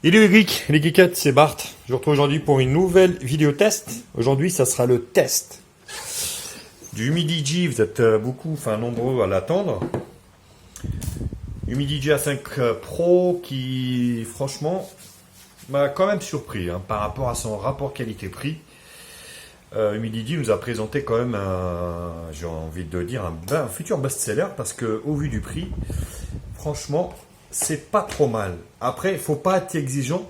Hello les geeks, les geekettes, c'est Bart. Je vous retrouve aujourd'hui pour une nouvelle vidéo test. Aujourd'hui, ça sera le test du Humidigi. Vous êtes beaucoup, nombreux à l'attendre. Humidigi A5 Pro qui, franchement, m'a quand même surpris par rapport à son rapport qualité-prix. Humidigi nous a présenté quand même j'ai envie de dire, un futur best-seller parce que au vu du prix, franchement, c'est pas trop mal. Après, il faut pas être exigeant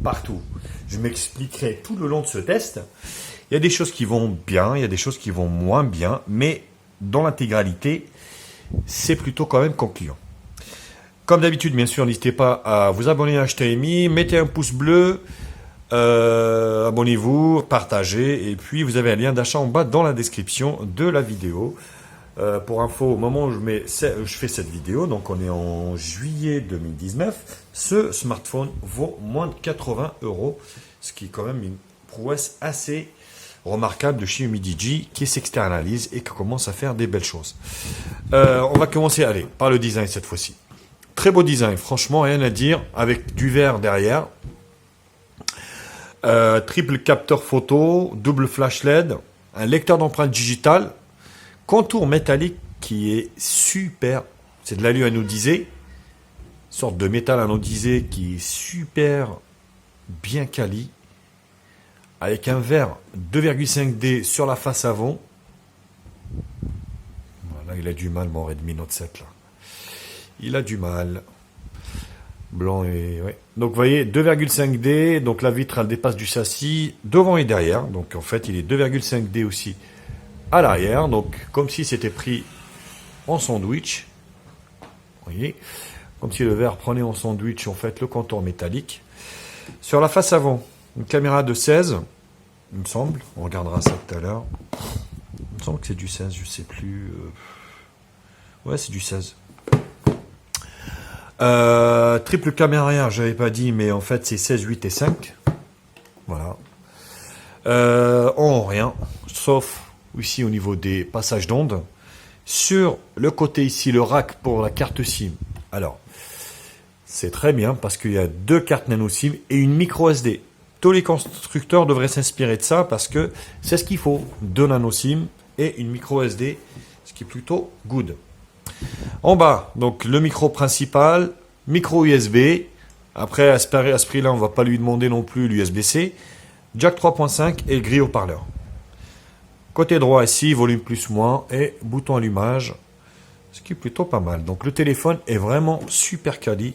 partout. Je m'expliquerai tout le long de ce test. Il y a des choses qui vont bien, il y a des choses qui vont moins bien, mais dans l'intégralité, c'est plutôt quand même concluant. Comme d'habitude, bien sûr, n'hésitez pas à vous abonner à HTMI, mettez un pouce bleu, abonnez-vous, partagez, et puis vous avez un lien d'achat en bas dans la description de la vidéo. Pour info, au moment où je fais cette vidéo, donc on est en juillet 2019, ce smartphone vaut moins de 80 €, ce qui est quand même une prouesse assez remarquable de chez Humidigi qui s'externalise et qui commence à faire des belles choses. On va commencer, allez, par le design cette fois-ci. Très beau design, franchement, rien à dire, avec du verre derrière. Triple capteur photo, double flash LED, un lecteur d'empreintes digitales, contour métallique qui est super, c'est de l'alu anodisé, sorte de métal anodisé qui est super bien quali, avec un verre 2,5D sur la face avant. Voilà, il a du mal, mon Redmi Note 7 là. Il a du mal. Blanc et ouais. Donc vous voyez 2,5D, donc la vitre elle dépasse du châssis devant et derrière, donc en fait il est 2,5D aussi à l'arrière, donc comme si c'était pris en sandwich. Vous voyez, comme si le verre prenait en sandwich en fait le contour métallique. Sur la face avant, une caméra de 16, il me semble. On regardera ça tout à l'heure. Il me semble que c'est du 16, je sais plus. Ouais, c'est du 16. Triple caméra arrière, j'avais pas dit, mais en fait c'est 16, 8 et 5. Voilà. En rien, sauf ici au niveau des passages d'ondes. Sur le côté ici, le rack pour la carte SIM. Alors, c'est très bien parce qu'il y a deux cartes nano SIM et une micro SD. Tous les constructeurs devraient s'inspirer de ça parce que c'est ce qu'il faut. Deux nano SIM et une micro SD, ce qui est plutôt good. En bas, donc le micro principal, micro USB. Après, à ce prix-là, on ne va pas lui demander non plus l'USB-C. Jack 3.5 et le grille haut-parleur. Côté droit ici, volume plus moins et bouton allumage, ce qui est plutôt pas mal. Donc le téléphone est vraiment super quali.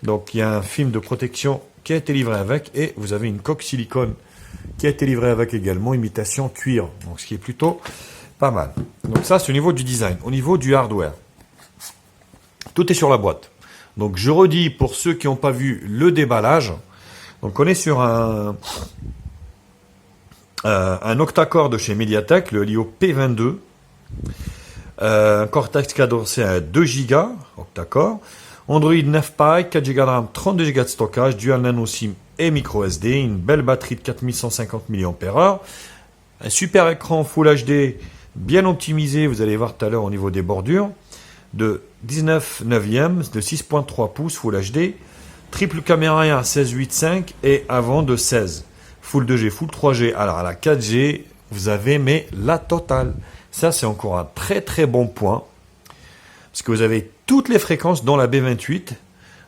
Donc il y a un film de protection qui a été livré avec et vous avez une coque silicone qui a été livrée avec également, imitation cuir. Donc ce qui est plutôt pas mal. Donc ça c'est au niveau du design. Au niveau du hardware, tout est sur la boîte. Donc je redis pour ceux qui n'ont pas vu le déballage. Donc on est sur un octa-core de chez Mediatek, le Helio P22. Un Cortex cadencé à 2 Go, octa-core. Android 9 Pie, 4 Go de RAM, 32 Go de stockage, dual nano SIM et micro SD. Une belle batterie de 4150 mAh. Un super écran Full HD bien optimisé, vous allez voir tout à l'heure au niveau des bordures. De 19 neuvième, de 6.3 pouces Full HD. Triple caméra à 16:8.5 et avant de 16. Full 2G, Full 3G. Alors à la 4G, vous avez mais la totale. Ça c'est encore un très très bon point. Parce que vous avez toutes les fréquences dans la B28.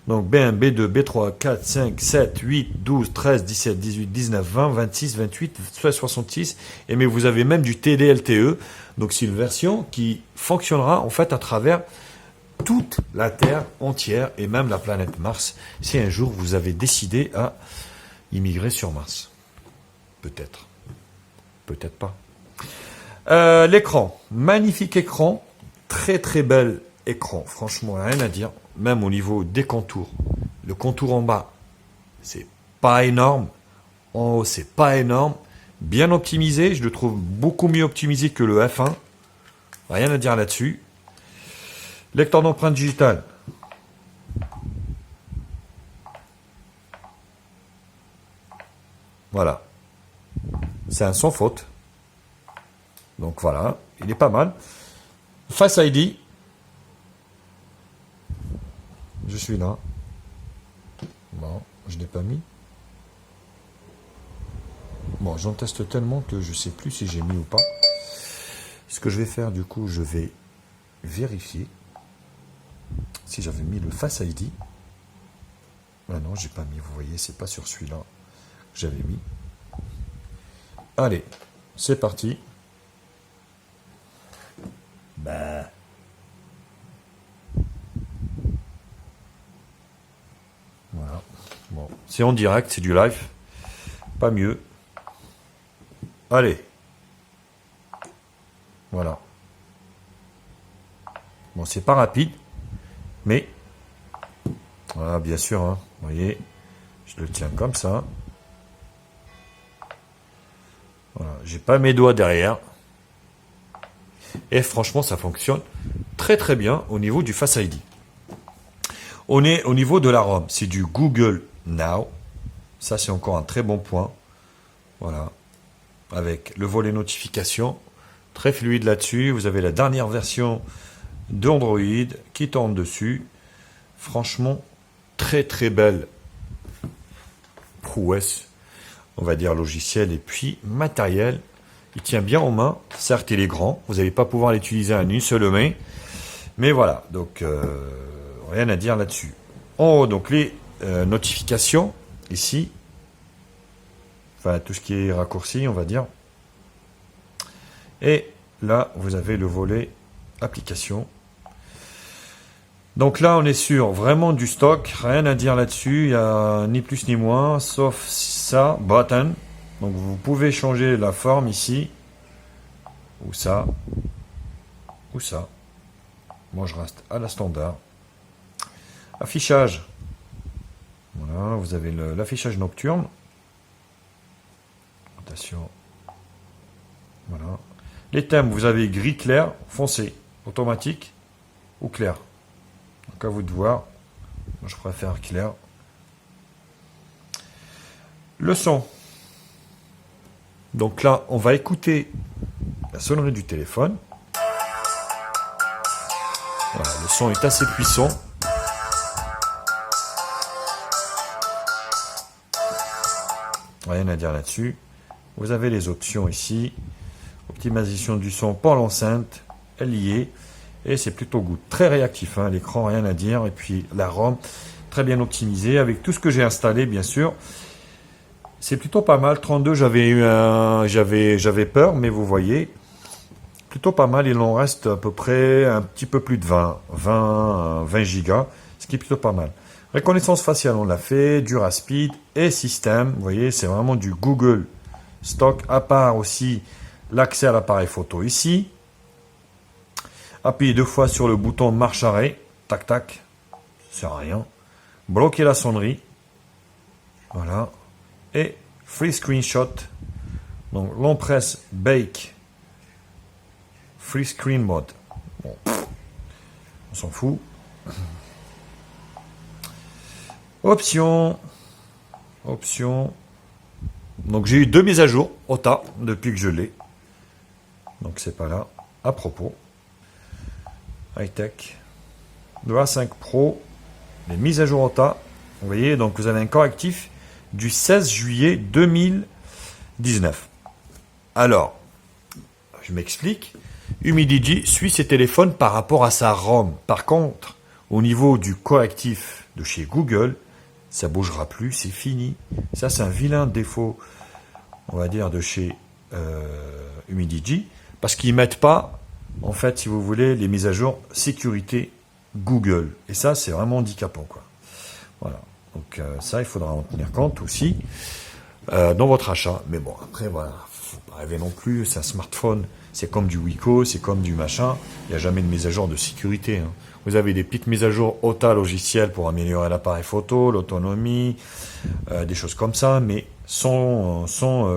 Donc B1, B2, B3, 4, 5, 7, 8, 12, 13, 17, 18, 19, 20, 26, 28, 66. Et mais vous avez même du TD-LTE. Donc c'est une version qui fonctionnera en fait à travers toute la Terre entière et même la planète Mars. Si un jour vous avez décidé à immigrer sur Mars. Peut-être. Peut-être pas. L'écran. Magnifique écran. Très très bel écran. Franchement, rien à dire. Même au niveau des contours. Le contour en bas, c'est pas énorme. En haut, c'est pas énorme. Bien optimisé. Je le trouve beaucoup mieux optimisé que le F1. Rien à dire là-dessus. Lecteur d'empreintes digitales. Voilà. C'est un sans faute. Donc voilà, il est pas mal. Face ID. Je suis là. Bon. je n'ai pas mis. Bon, j'en teste tellement que je ne sais plus si j'ai mis ou pas. Ce que je vais faire, du coup, je vais vérifier si j'avais mis le Face ID. Ah non, j'ai pas mis, vous voyez, c'est pas sur celui-là que j'avais mis. Allez, c'est parti. Bah. Voilà. Bon, c'est en direct, c'est du live. Pas mieux. Allez. Voilà. Bon, c'est pas rapide, mais voilà, bien sûr, hein, vous voyez, je le tiens comme ça. Voilà, j'ai pas mes doigts derrière. Et franchement, ça fonctionne très très bien au niveau du Face ID. On est au niveau de la ROM, c'est du Google Now. Ça, c'est encore un très bon point. Voilà, avec le volet notification, très fluide là-dessus. Vous avez la dernière version d'Android qui tourne dessus. Franchement, très très belle prouesse, on va dire logiciel et puis matériel. Il tient bien en main. Certes, il est grand. Vous n'allez pas pouvoir l'utiliser en une seule main. Mais voilà, donc rien à dire là-dessus. En haut, donc les notifications, ici. Enfin, tout ce qui est raccourci, on va dire. Et là, vous avez le volet application. Donc là, on est sur vraiment du stock. Rien à dire là-dessus. Il n'y a ni plus ni moins, sauf ça, button. Donc vous pouvez changer la forme ici. Ou ça. Ou ça. Moi, je reste à la standard. Affichage. Voilà, vous avez l'affichage nocturne. Attention. Voilà. Les thèmes, vous avez gris clair, foncé, automatique ou clair. Donc à vous de voir. Moi, je préfère clair. Le son. Donc là, on va écouter la sonnerie du téléphone. Voilà, le son est assez puissant. Rien à dire là-dessus. Vous avez les options ici. Optimisation du son pour l'enceinte. Elle y est. Et c'est plutôt good. Très réactif, hein, l'écran, rien à dire. Et puis la ROM, très bien optimisée. Avec tout ce que j'ai installé, bien sûr. C'est plutôt pas mal. 32, j'avais peur, mais vous voyez, plutôt pas mal. Il en reste à peu près un petit peu plus de 20 gigas, ce qui est plutôt pas mal. Reconnaissance faciale, on l'a fait. Duraspeed et système. Vous voyez, c'est vraiment du Google stock. À part aussi l'accès à l'appareil photo ici. Appuyez 2 fois sur le bouton marche arrêt. Tac, tac. Ça sert à rien. Bloquer la sonnerie. Voilà. Et free screenshot. Donc l'empresse bake. Free screen mode. Bon, on s'en fout. Options. Donc j'ai eu 2 mises à jour OTA depuis que je l'ai. Donc c'est pas là. À propos. High-tech. Le A5 Pro. Les mises à jour OTA. Vous voyez, donc vous avez un correctif du 16 juillet 2019. Alors, je m'explique. Humidigi suit ses téléphones par rapport à sa ROM. Par contre, au niveau du correctif de chez Google, ça bougera plus, c'est fini. Ça, c'est un vilain défaut, on va dire, de chez Humidigi, parce qu'ils ne mettent pas, en fait, si vous voulez, les mises à jour sécurité Google. Et ça, c'est vraiment handicapant, quoi. Voilà. Donc ça, il faudra en tenir compte aussi dans votre achat. Mais bon, après, voilà, faut pas rêver non plus. C'est un smartphone, c'est comme du Wiko, c'est comme du machin. Il n'y a jamais de mise à jour de sécurité, hein. Vous avez des petites mises à jour OTA logicielles pour améliorer l'appareil photo, l'autonomie, des choses comme ça, mais sans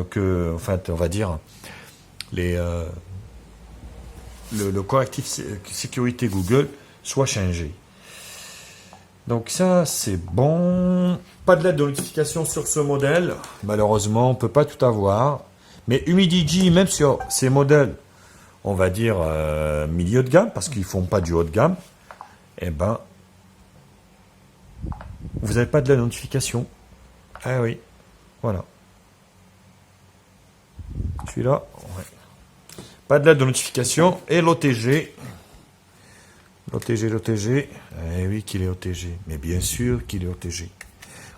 que, en fait, on va dire, le correctif sécurité Google soit changé. Donc ça, c'est bon. Pas de lettre de notification sur ce modèle. Malheureusement, on ne peut pas tout avoir. Mais Humidigi, même sur ces modèles, on va dire milieu de gamme, parce qu'ils ne font pas du haut de gamme, eh ben, vous n'avez pas de la notification. Ah oui, voilà. Celui-là, ouais. Pas de lettre de notification. Et l'OTG. L'OTG. Eh oui qu'il est OTG. Mais bien sûr qu'il est OTG.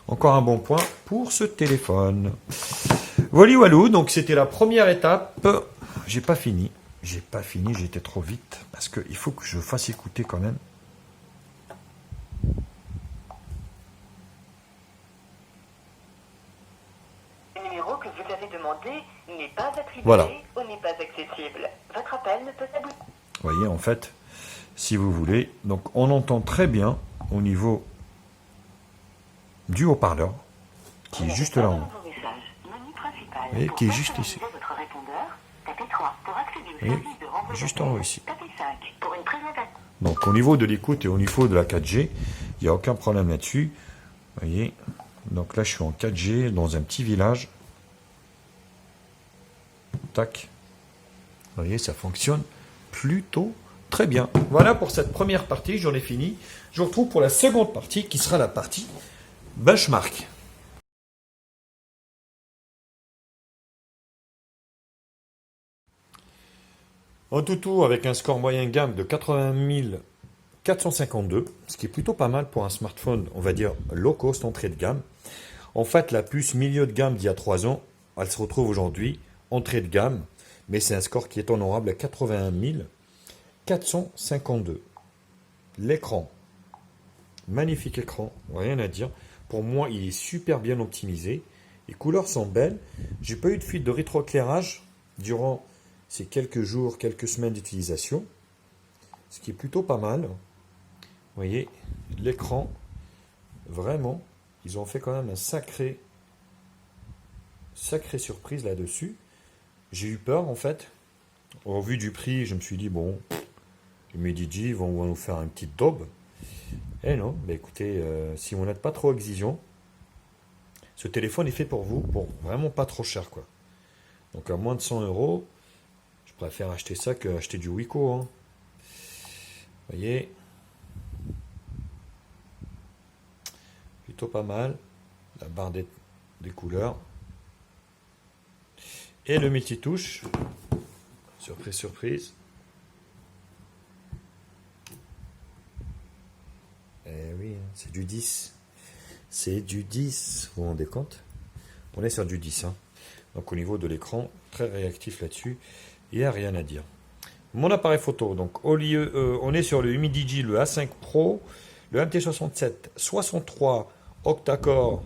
Encore un bon point pour ce téléphone. Voilà, walou, donc c'était la première étape. J'ai pas fini. J'ai été trop vite. Parce qu'il faut que je fasse écouter quand même. Le numéro que vous avez demandé n'est pas attribué Voilà. ou n'est pas accessible. Votre appel ne peut s'aboutir. Vous voyez, en fait, si vous voulez, donc on entend très bien au niveau du haut-parleur, qui est juste là en haut. Vous voyez, qui est juste ici. Vous voyez, juste en haut ici. Donc au niveau de l'écoute et au niveau de la 4G, il n'y a aucun problème là-dessus. Vous voyez, donc là je suis en 4G dans un petit village. Tac. Vous voyez, ça fonctionne plutôt très bien. Voilà pour cette première partie, j'en ai fini. Je vous retrouve pour la seconde partie qui sera la partie benchmark. En tout, avec un score moyen gamme de 80 452, ce qui est plutôt pas mal pour un smartphone, on va dire low cost, entrée de gamme. En fait, la puce milieu de gamme d'il y a 3 ans, elle se retrouve aujourd'hui entrée de gamme, mais c'est un score qui est honorable à 81 452. L'écran, magnifique écran, rien à dire. Pour moi, il est super bien optimisé. Les couleurs sont belles. J'ai pas eu de fuite de rétroéclairage durant ces quelques jours, quelques semaines d'utilisation, ce qui est plutôt pas mal. Vous voyez, l'écran, vraiment, ils ont fait quand même un sacrée surprise là-dessus. J'ai eu peur en fait. Au vu du prix, je me suis dit, bon, les Mediji vont nous faire une petite daube. Eh non, bah écoutez, si vous n'êtes pas trop exigeant, ce téléphone est fait pour vous, pour vraiment pas trop cher quoi. Donc à moins de 100 euros, je préfère acheter ça que acheter du Wiko. Hein. Vous voyez, plutôt pas mal. La barre des couleurs. Et le multitouche. Surprise, surprise. Eh oui, c'est du 10. C'est du 10. Vous vous rendez compte? On est sur du 10. Hein. Donc au niveau de l'écran, très réactif là-dessus. Il n'y a rien à dire. Mon appareil photo, donc au lieu, on est sur le Humidigi, le A5 Pro, le MT67 63 octa-core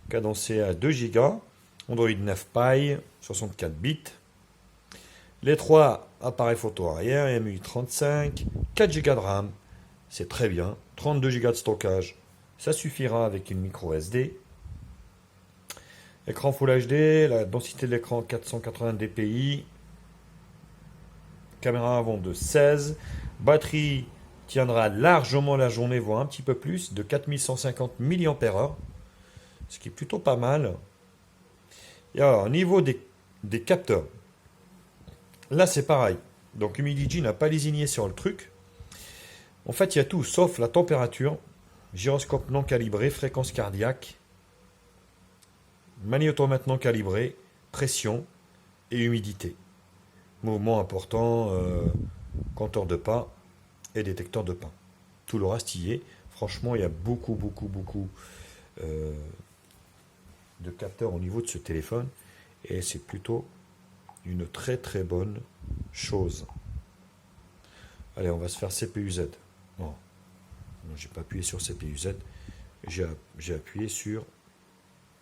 cadencé à 2 Go, Android 9 Pie, 64 bits. Les 3 appareils photo arrière, MUI 35, 4 Go de RAM, c'est très bien, 32 Go de stockage, ça suffira avec une micro SD. Écran Full HD, la densité de l'écran 480 dpi. Caméra avant de 16. Batterie tiendra largement la journée, voire un petit peu plus, de 4150 mAh. Ce qui est plutôt pas mal. Et alors, au niveau des capteurs, là c'est pareil. Donc Humidigi n'a pas lésigné sur le truc. En fait, il y a tout sauf la température, gyroscope non calibré, fréquence cardiaque, magnétomètre non calibré, pression et humidité. Mouvement important, compteur de pas et détecteur de pas. Tout le reste y est. Franchement, il y a beaucoup de capteurs au niveau de ce téléphone et c'est plutôt une très bonne chose. Allez, on va se faire CPU-Z. Non, j'ai pas appuyé sur CPU-Z. J'ai appuyé sur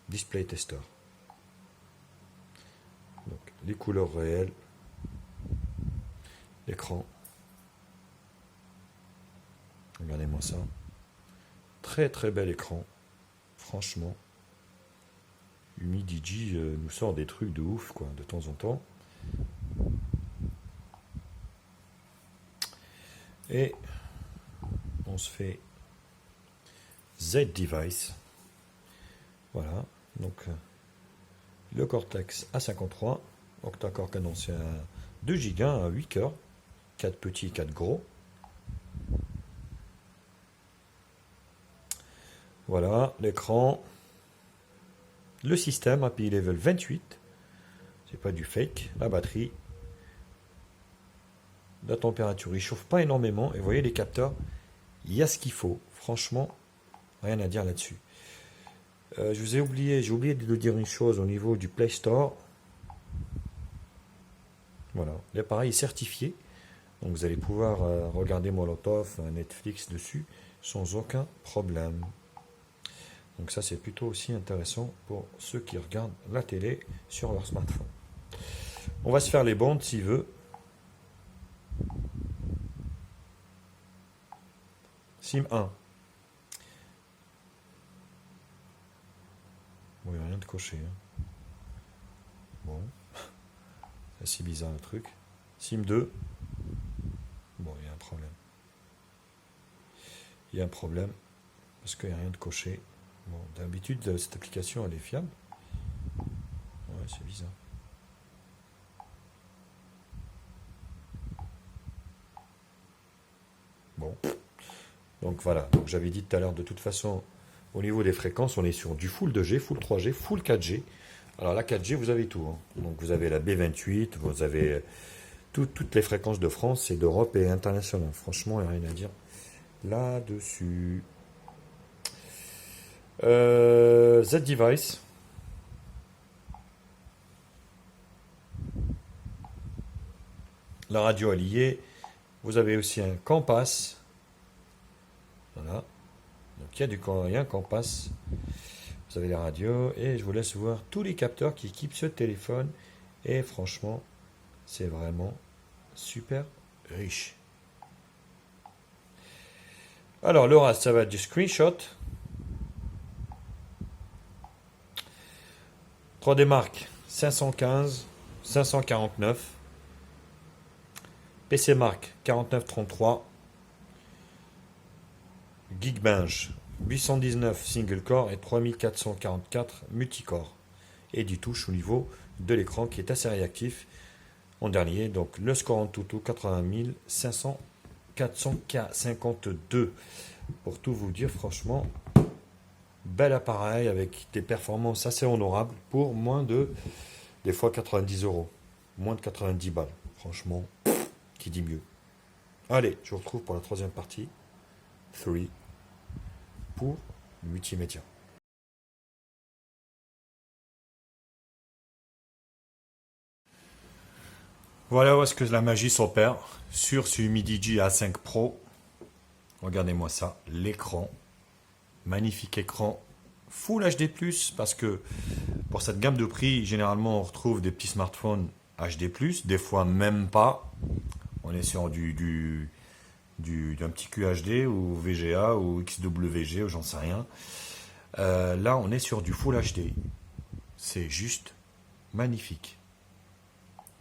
Display Tester. Donc, les couleurs réelles, l'écran. Regardez-moi ça. Très bel écran. Franchement. Humidigi nous sort des trucs de ouf, quoi, de temps en temps. Et on se fait Z-Device. Voilà. Donc, le Cortex A53, octa-core cadencé à 2 Go, à 8 cœurs. 4 petits, 4 gros. Voilà, l'écran. Le système API level 28. C'est pas du fake. La batterie. La température, il chauffe pas énormément. Et vous voyez les capteurs, il y a ce qu'il faut. Franchement, rien à dire là-dessus. Je vous ai oublié, j'ai oublié de dire une chose au niveau du Play Store. Voilà, l'appareil est certifié. Donc vous allez pouvoir regarder Molotov, Netflix dessus sans aucun problème. Donc ça c'est plutôt aussi intéressant pour ceux qui regardent la télé sur leur smartphone. On va se faire les bandes s'il veut. Sim 1. Bon, il n'y a rien de coché. Hein. Bon. C'est assez bizarre le truc. Sim 2. Bon, il y a un problème. Il y a un problème. Parce qu'il n'y a rien de coché. Bon, d'habitude, cette application, elle est fiable. Ouais, c'est bizarre. Bon. Donc voilà. Donc j'avais dit tout à l'heure, de toute façon, au niveau des fréquences, on est sur du full 2G, full 3G, full 4G. Alors la 4G, vous avez tout. Hein. Donc vous avez la B28, vous avez toutes les fréquences de France et d'Europe et internationale. Franchement, il n'y a rien à dire là-dessus. Z-Device. La radio alliée. Vous avez aussi un Compass. Voilà. Donc il y a un Compass. Vous avez la radio. Et je vous laisse voir tous les capteurs qui équipent ce téléphone. Et franchement, c'est vraiment super riche. Alors le reste, ça va être du screenshot. 3D Mark 515, 549. PC Mark 4933. Geekbench 819 single core et 3444 multicore. Et du touche au niveau de l'écran qui est assez réactif. En dernier, donc le score en tout 80 452. Pour tout vous dire, franchement, bel appareil avec des performances assez honorables pour moins de, des fois 90 euros. Moins de 90 balles. Franchement, qui dit mieux. Allez, je vous retrouve pour la troisième partie. 3 pour le multimédia. Voilà où est-ce que la magie s'opère sur ce Midi A5 Pro. Regardez-moi ça, l'écran, magnifique écran, Full HD+, parce que pour cette gamme de prix, généralement on retrouve des petits smartphones HD+, des fois même pas. On est sur d'un petit QHD ou VGA ou XWG ou j'en sais rien. Là, on est sur du Full HD. C'est juste magnifique.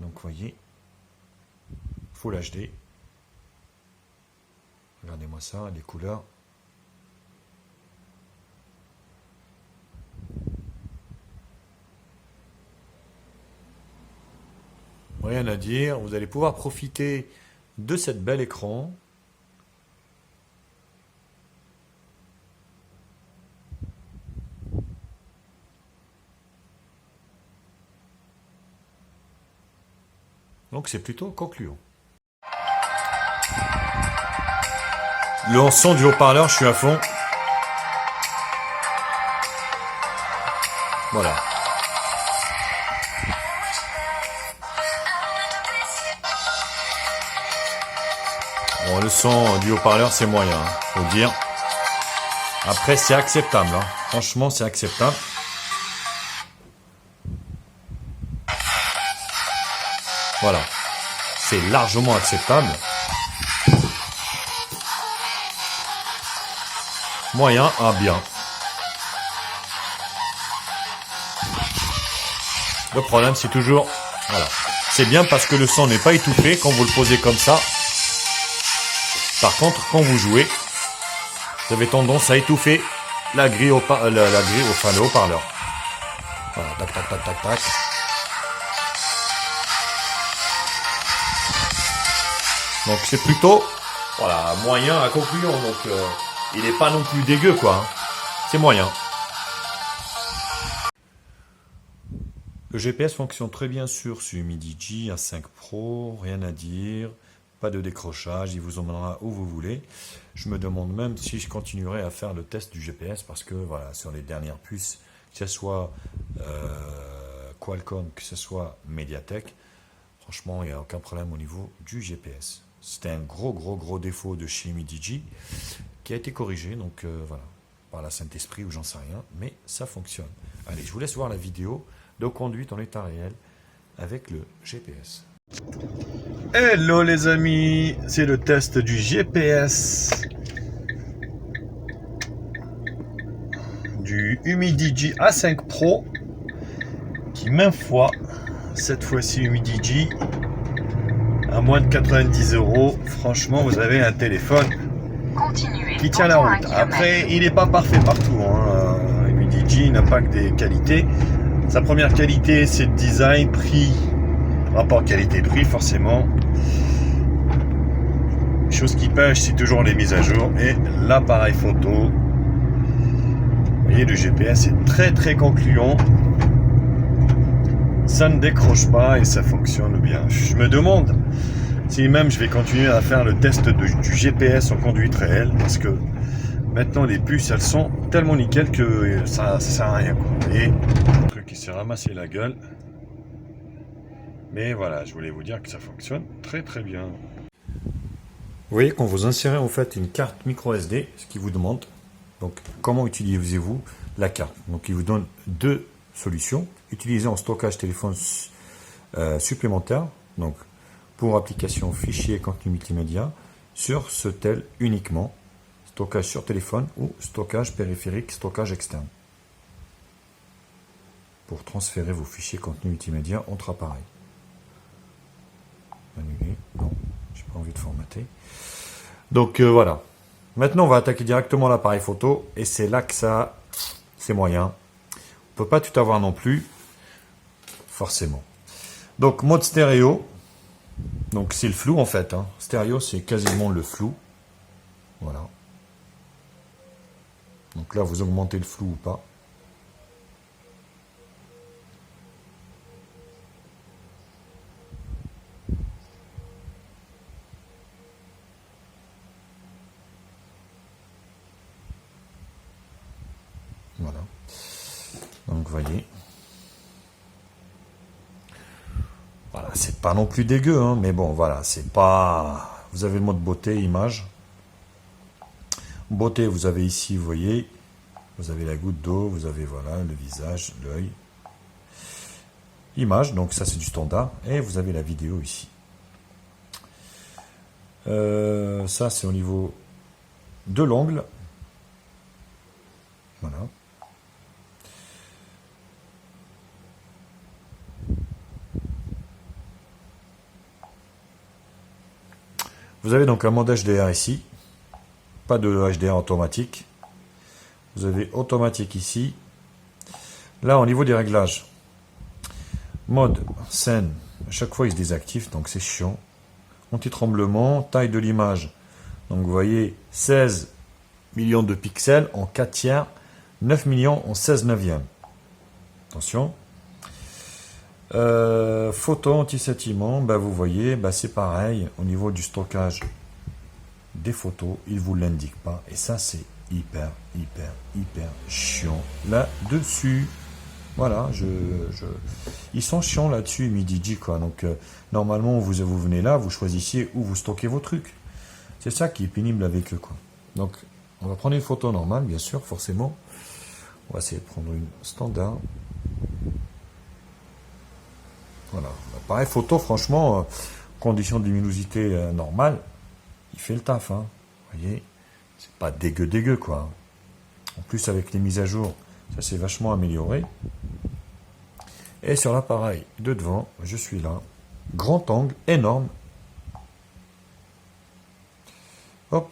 Donc, vous voyez, Full HD. Regardez-moi ça, les couleurs. Rien à dire. Vous allez pouvoir profiter de cette belle écran. Donc c'est plutôt concluant. Le son du haut-parleur, je suis à fond. Voilà. Bon, le son du haut-parleur, c'est moyen, hein, faut dire. Après, c'est acceptable. Hein. Franchement, c'est acceptable. Voilà. C'est largement acceptable. Moyen à bien. Le problème, c'est toujours... Voilà. C'est bien parce que le son n'est pas étouffé quand vous le posez comme ça. Par contre, quand vous jouez, vous avez tendance à étouffer la grille le haut-parleur. Voilà, tac, tac, tac, tac, tac. Donc c'est plutôt, voilà, moyen à conclusion. Donc il n'est pas non plus dégueu, quoi. Hein. C'est moyen. Le GPS fonctionne très bien sur ce Humidigi A5 Pro, rien à dire, pas de décrochage, il vous emmènera où vous voulez. Je me demande même si je continuerai à faire le test du GPS parce que voilà, sur les dernières puces, que ce soit Qualcomm, que ce soit Mediatek, franchement, il n'y a aucun problème au niveau du GPS. C'était un gros défaut de chez Humidigi qui a été corrigé, donc voilà, par la Saint-Esprit ou j'en sais rien, mais ça fonctionne. Allez, je vous laisse voir la vidéo de conduite en état réel avec le GPS. Hello les amis, c'est le test du GPS du Humidigi A5 Pro qui même fois, cette fois-ci Humidigi à moins de 90 €, franchement vous avez un téléphone qui tient la route. Après il n'est pas parfait partout, hein. Humidigi n'a pas que des qualités. Sa première qualité, c'est le design, prix, rapport qualité-prix, forcément. Chose qui pêche, c'est toujours les mises à jour et l'appareil photo. Vous voyez, le GPS est très concluant. Ça ne décroche pas et ça fonctionne bien. Je me demande si même je vais continuer à faire le test du GPS en conduite réelle parce que maintenant les puces elles sont tellement nickel que ça sert à rien, quoi. Et le truc qui s'est ramassé la gueule. Mais voilà, je voulais vous dire que ça fonctionne très bien. Vous voyez quand vous insérez en fait une carte micro SD, ce qu'il vous demande, donc comment utilisez-vous la carte. Donc il vous donne deux solutions. Utilisez en stockage téléphone supplémentaire, donc pour application fichier contenu multimédia, sur ce tel uniquement. Stockage sur téléphone ou stockage périphérique, stockage externe. Pour transférer vos fichiers contenu multimédia entre appareils. Annuler, non, j'ai pas envie de formater. Donc voilà. Maintenant on va attaquer directement l'appareil photo et c'est là que ça, c'est moyen. On peut pas tout avoir non plus, forcément. Donc mode stéréo. Donc c'est le flou en fait. Hein. Stéréo c'est quasiment le flou. Voilà. Donc là, vous augmentez le flou ou pas. Voilà. Donc, vous voyez. Voilà, c'est pas non plus dégueu, hein, mais bon, voilà, c'est pas... Vous avez le mode beauté, image. Beauté, vous avez ici, vous voyez, vous avez la goutte d'eau, vous avez, voilà, le visage, l'œil. Image, donc ça c'est du standard. Et vous avez la vidéo ici. Ça c'est au niveau de l'angle. Voilà. Vous avez donc un mode HDR ici. Pas de HDR automatique. Vous avez automatique ici. Là, au niveau des réglages, mode scène, à chaque fois il se désactive, donc c'est chiant. Anti-tremblement, taille de l'image. Donc vous voyez 16 millions de pixels en 4 tiers, 9 millions en 16 neuvièmes. Attention. Photo anti-scintillement, bah vous voyez, bah c'est pareil, au niveau du stockage des photos, il ne vous l'indique pas. Et ça, c'est hyper chiant là-dessus. Voilà, ils sont chiants là-dessus, Humidigi, quoi. Donc, normalement, vous venez là, vous choisissez où vous stockez vos trucs. C'est ça qui est pénible avec eux, quoi. Donc, on va prendre une photo normale, bien sûr, forcément. On va essayer de prendre une standard. Voilà. Pareil, photo, franchement, conditions de luminosité normale, il fait le taf, hein. Vous voyez, c'est pas dégueu, quoi. En plus, avec les mises à jour, ça s'est vachement amélioré. Et sur l'appareil de devant, je suis là. Grand angle, énorme. Hop.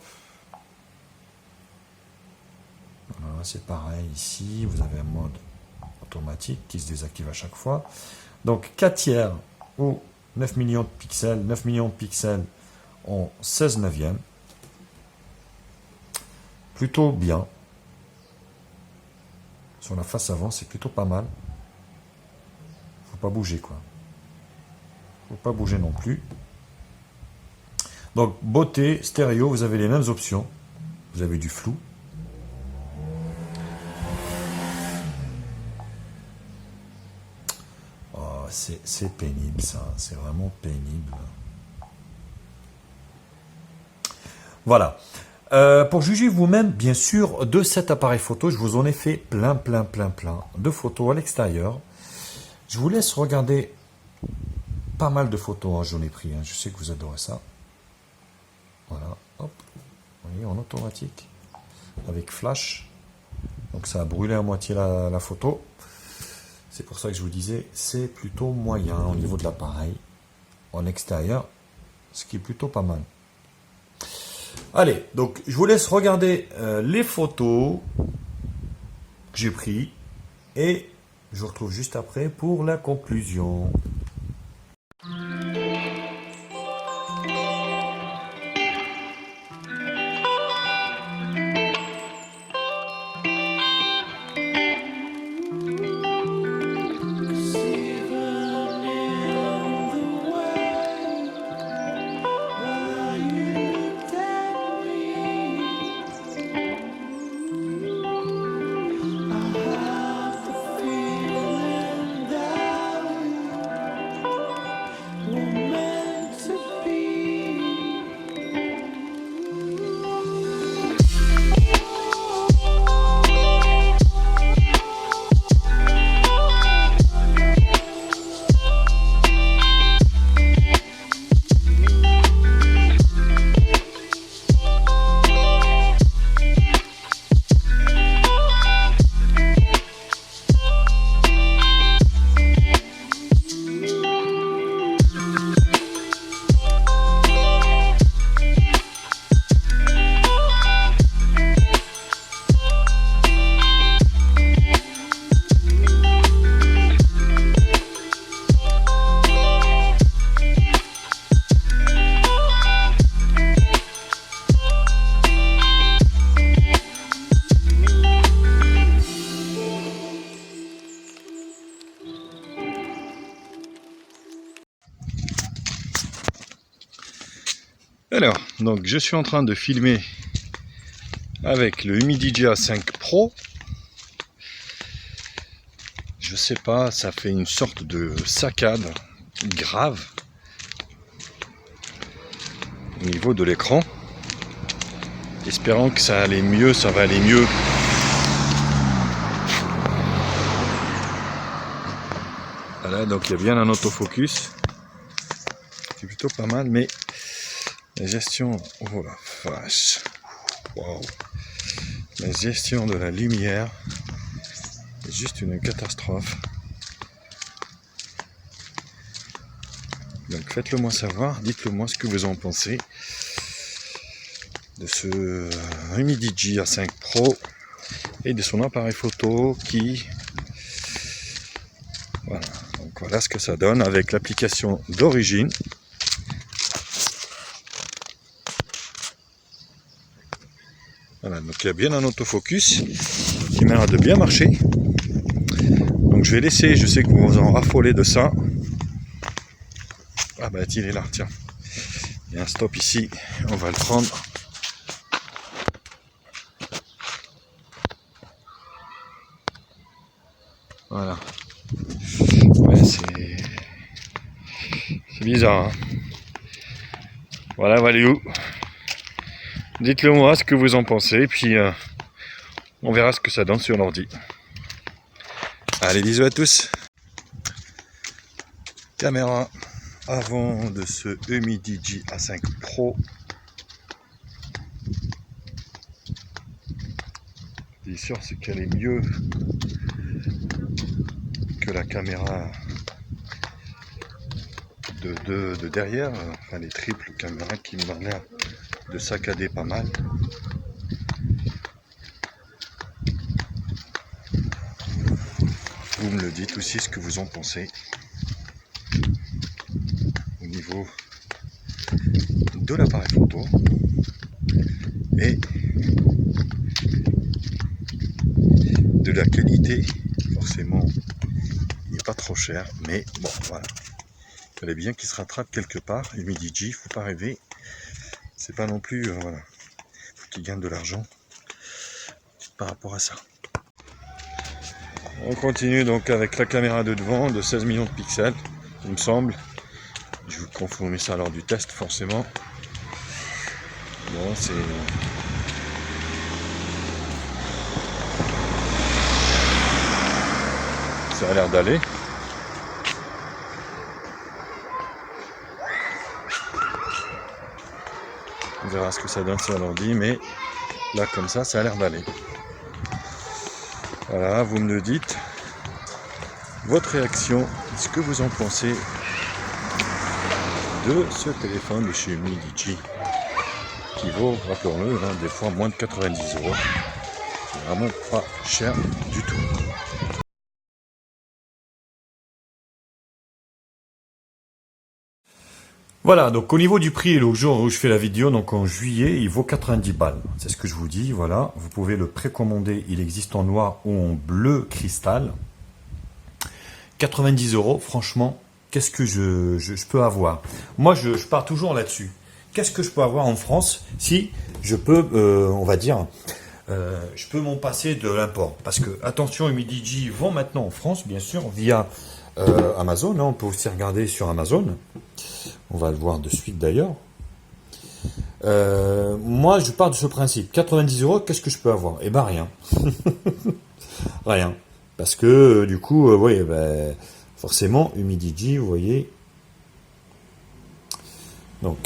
Voilà, c'est pareil ici. Vous avez un mode automatique qui se désactive à chaque fois. Donc 4 tiers ou 9 millions de pixels. 9 millions de pixels en 16 neuvièmes. Plutôt bien. Sur la face avant, c'est plutôt pas mal. pas bouger quoi. Faut pas bouger non plus. Donc beauté, stéréo, vous avez les mêmes options. Vous avez du flou. Oh, c'est pénible ça, c'est vraiment pénible. Voilà. Pour juger vous-même, bien sûr, de cet appareil photo, je vous en ai fait plein de photos à l'extérieur. Je vous laisse regarder pas mal de photos, hein, j'en ai pris, hein. Je sais que vous adorez ça. Voilà, hop, vous voyez, en automatique, avec flash. Donc ça a brûlé à moitié la photo. C'est pour ça que je vous disais, c'est plutôt moyen au niveau de l'appareil, en extérieur, ce qui est plutôt pas mal. Allez, donc je vous laisse regarder les photos que j'ai prises et je vous retrouve juste après pour la conclusion. Alors, donc je suis en train de filmer avec le Humidigi A5 Pro. Je sais pas, ça fait une sorte de saccade grave au niveau de l'écran. Espérant que ça allait mieux, ça va aller mieux. Voilà, donc il y a bien un autofocus. C'est plutôt pas mal, mais la gestion, oh la vache, wow. La gestion de la lumière est juste une catastrophe. Donc faites-le moi savoir, dites-le moi ce que vous en pensez de ce Humidigi A5 Pro et de son appareil photo qui, voilà, donc voilà ce que ça donne avec l'application d'origine. Voilà, donc il y a bien un autofocus qui m'a l'air de bien marcher. Donc je vais laisser, je sais que vous vous en raffolez de ça. Ah bah il est là, tiens. Il y a un stop ici, on va le prendre. Voilà. Ouais, c'est bizarre. Hein, voilà, Value. Dites-le moi ce que vous en pensez, puis on verra ce que ça donne sur l'ordi. Allez, bisous à tous. Caméra avant de ce Humidigi A5 Pro. Ce qui est sûr, c'est qu'elle est mieux que la caméra de derrière, enfin les triples caméras qui m'ont l'air de saccader pas mal. Vous me le dites aussi ce que vous en pensez au niveau de l'appareil photo et de la qualité. Forcément, il n'est pas trop cher, mais bon, voilà. Il fallait bien qu'il se rattrape quelque part. Humidigi, faut pas rêver. C'est pas non plus, voilà. Faut qu'il gagne de l'argent par rapport à ça. On continue donc avec la caméra de devant de 16 millions de pixels, il me semble. Je vous confirmer ça lors du test, forcément. Bon, c'est... Ça a l'air d'aller. On verra ce que ça donne sur l'ordi, mais là, comme ça a l'air d'aller. Voilà, vous me le dites. Votre réaction, ce que vous en pensez de ce téléphone de chez Humidigi, qui vaut, rappelons-le, hein, des fois moins de 90 €. C'est vraiment pas cher du tout. Voilà, donc au niveau du prix, le jour où je fais la vidéo, donc en juillet, il vaut 90 balles. C'est ce que je vous dis, voilà. Vous pouvez le précommander, il existe en noir ou en bleu cristal. 90 €, franchement, qu'est-ce que je peux avoir? Moi, je pars toujours là-dessus. Qu'est-ce que je peux avoir en France si je peux, on va dire, je peux m'en passer de l'import? Parce que, attention, Humidigi vont maintenant en France, bien sûr, via Amazon. Hein, on peut aussi regarder sur Amazon. On va le voir de suite d'ailleurs. Moi, je pars de ce principe. 90 €, qu'est-ce que je peux avoir? Eh ben, rien. Rien. Parce que, du coup, oui, ben, forcément, Humidigi, vous voyez. Donc,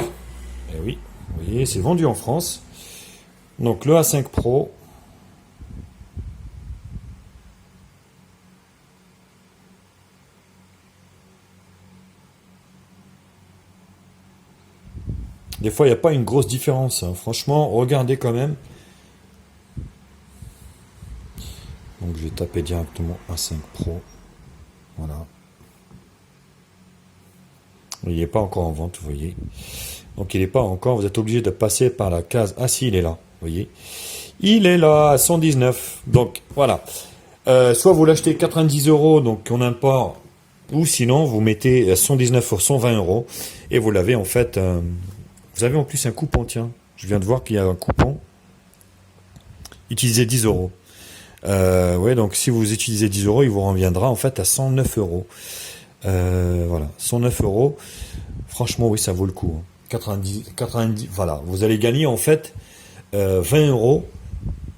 eh oui, vous voyez, c'est vendu en France. Donc, le A5 Pro. Des fois, il n'y a pas une grosse différence. Hein. Franchement, regardez quand même. Donc, je vais taper directement A5 Pro. Voilà. Il n'est pas encore en vente, vous voyez. Donc, il n'est pas encore. Vous êtes obligé de passer par la case. Ah, si, il est là. Vous voyez. Il est là, à 119. Donc, voilà. Soit vous l'achetez 90 €, donc on importe. Ou sinon, vous mettez 119 ou 120 €. Et vous l'avez en fait... vous avez en plus un coupon, tiens. Je viens de voir qu'il y a un coupon. Utilisez 10 €. Ouais, donc si vous utilisez 10 €, il vous reviendra en fait à 109 €. Voilà, 109 €. Franchement, oui, ça vaut le coup. 90, voilà. Vous allez gagner en fait 20 €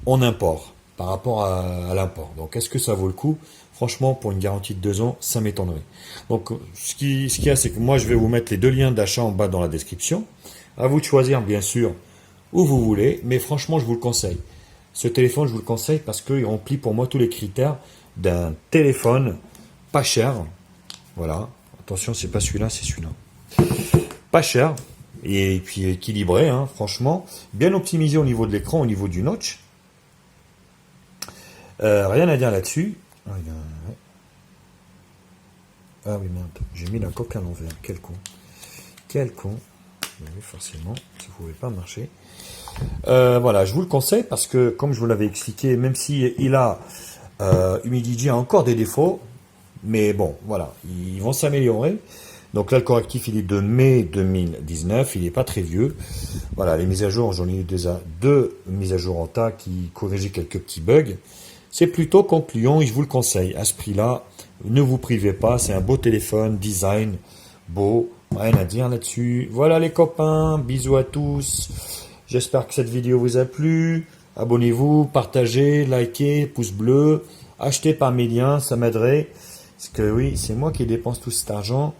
en import par rapport à l'import. Donc, est-ce que ça vaut le coup? Franchement, pour une garantie de 2 ans, ça m'étonnerait. Donc, ce qu'il y a, c'est que moi, je vais vous mettre les deux liens d'achat en bas dans la description. À vous de choisir, bien sûr, où vous voulez. Mais franchement, je vous le conseille. Ce téléphone, je vous le conseille parce qu'il remplit pour moi tous les critères d'un téléphone pas cher. Voilà. Attention, c'est pas celui-là, c'est celui-là. Pas cher. Et puis équilibré, hein, franchement. Bien optimisé au niveau de l'écran, au niveau du notch. Rien à dire là-dessus. Ah oui, merde. J'ai mis la coque à l'envers. Quel con. Quel con. Oui, forcément, ça ne pouvait pas marcher. Voilà, je vous le conseille parce que, comme je vous l'avais expliqué, même si il a Humidigi a encore des défauts, mais bon, voilà, ils vont s'améliorer. Donc là, le correctif, il est de mai 2019, il n'est pas très vieux. Voilà, les mises à jour, j'en ai eu déjà 2 mises à jour en tas qui corrigeaient quelques petits bugs. C'est plutôt concluant et je vous le conseille. À ce prix-là, ne vous privez pas, c'est un beau téléphone, design, beau, rien à dire là-dessus. Voilà les copains, bisous à tous. J'espère que cette vidéo vous a plu. Abonnez-vous, partagez, likez, pouce bleu. Achetez par mes liens, ça m'aiderait. Parce que oui, c'est moi qui dépense tout cet argent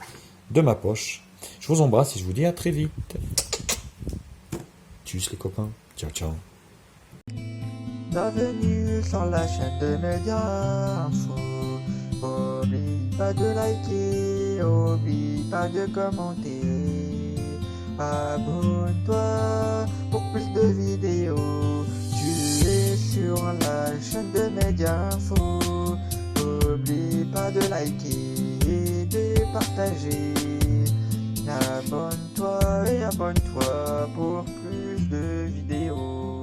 de ma poche. Je vous embrasse et je vous dis à très vite. Tchuss les copains. Ciao, ciao. Bienvenue sur la chaîne de Média Info. Oublie pas de liker, oublie pas de commenter. Abonne-toi pour plus de vidéos. Tu es sur la chaîne de Média Info. Oublie pas de liker et de partager. Abonne-toi et abonne-toi pour plus de vidéos.